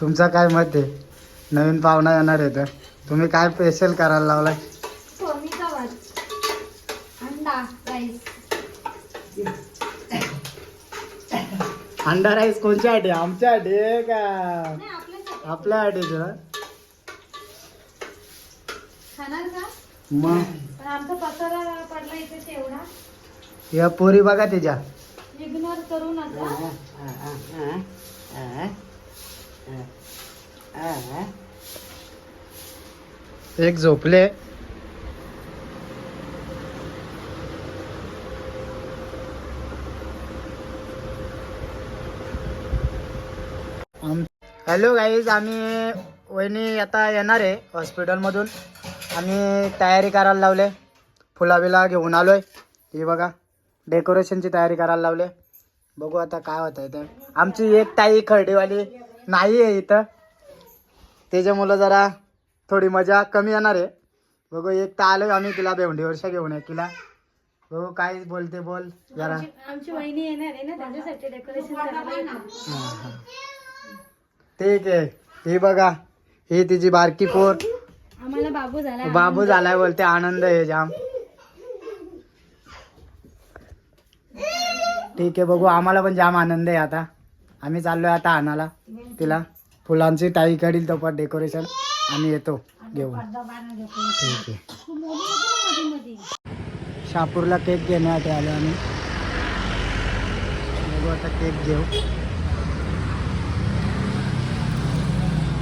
तुमचा काय मत आहे? नवीन पाहुणा येणार आहे तर तुम्ही काय स्पेशल करायला लावलाय? फोडणीचा भात, अंडा राईस. अंडा राईस कोणच्यासाठी? आमच्यासाठी आहे का नाही आपल्यासाठी. आपल्यासाठी तुला? खाणार का? मग पण आमचा पसारा पडला इथे तेवढा. या पोरी बघा त्याच्या इग्नोर करू नका. एक झोपले. हॅलो गाईज, आम्ही वहिनी आता येणार आहे हॉस्पिटलमधून. आम्ही तयारी करायला लावले, फुलाबिला घेऊन आलोय. हे बघा डेकोरेशनची तयारी करायला लावले. बघू आता काय होत आहे. तर आमची एक ताई खर्डेवाली नाही आहे इथं, त्याच्यामुळं जरा थोडी मजा कमी येणार आहे. बघू एक तर आलो आम्ही तिला भेंडी वर्षा घेऊन आहे तिला. बघू काय बोलते बोल जरा. आमची वहिनी येणार आहे ना, त्याच्यासाठी डेकोरेशन करायला. हां ठीक आहे. ही बघा ही तिची बारकी पोर. आम्हाला बाबू झाला. बाबू झालाय बोलते, आनंद आहे जाम. ठीक आहे बघू, आम्हाला पण जाम आनंद आहे. आता आम्ही चाललोय आता आणायला तिला. फुलांची टाई काढील तो पण डेकोरेशन आम्ही येतो घेऊन. ठीक आहे. शहापूरला केक घेण्यासाठी आलो आम्ही. बघू आता केक घेऊ.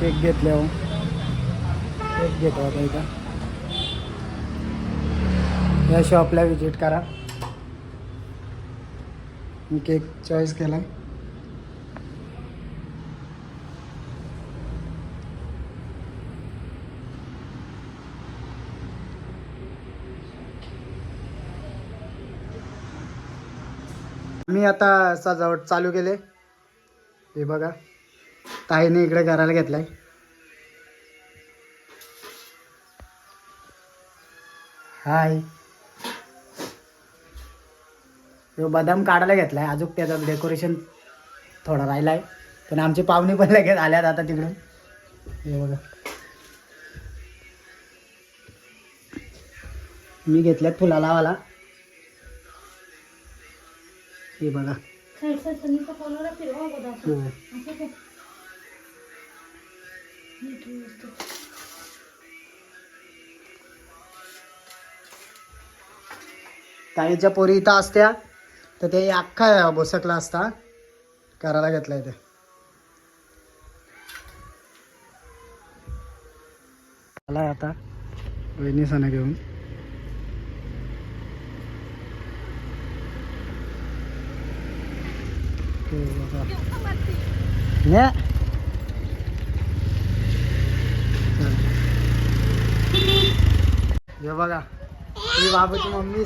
केक घेतले हो, केक घेतो आता इथं. या शॉपला विजिट करा. मी केक चॉईस केला. मी आता सजावट चालू केले. हे बघा ताईने इकडे करायला घेतलाय. हाय, तो बदाम काढायला घेतलाय. अजून त्याचं डेकोरेशन थोडं राहिलाय. पण आमची पाहुणे पण लगेच आल्यात आता तिकडून. हे बघा मी घेतल्यात फुला लावाला. हे बघा ताईच्या पोरी इथं असत्या तर ते अख्खा बोसकला असता करायला घेतलाय. ते आला आता वहिनी सणा घेऊन. हे बघा ही बाबूची मम्मी.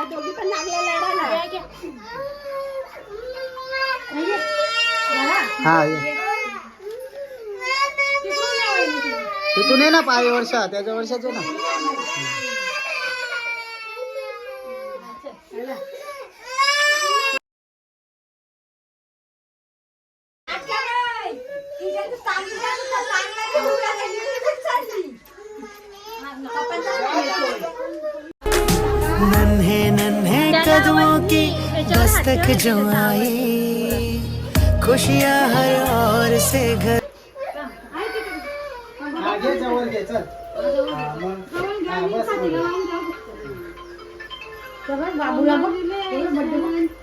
दोघी पण लागल्या लढायला. हा तिथून ये ना पाय वर्षा त्याच्या वर्षाचे ना. नन्हे नन्हे कदमों की दस्तक जो आई, खुशियाँ हर ओर से घर. आगे जवळ घे चल. बाबूला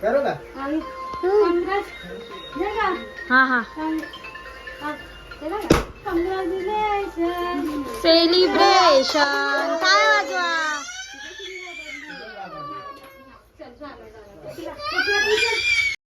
करू का? हा हा सेलिब्रेशन काय वाजवा.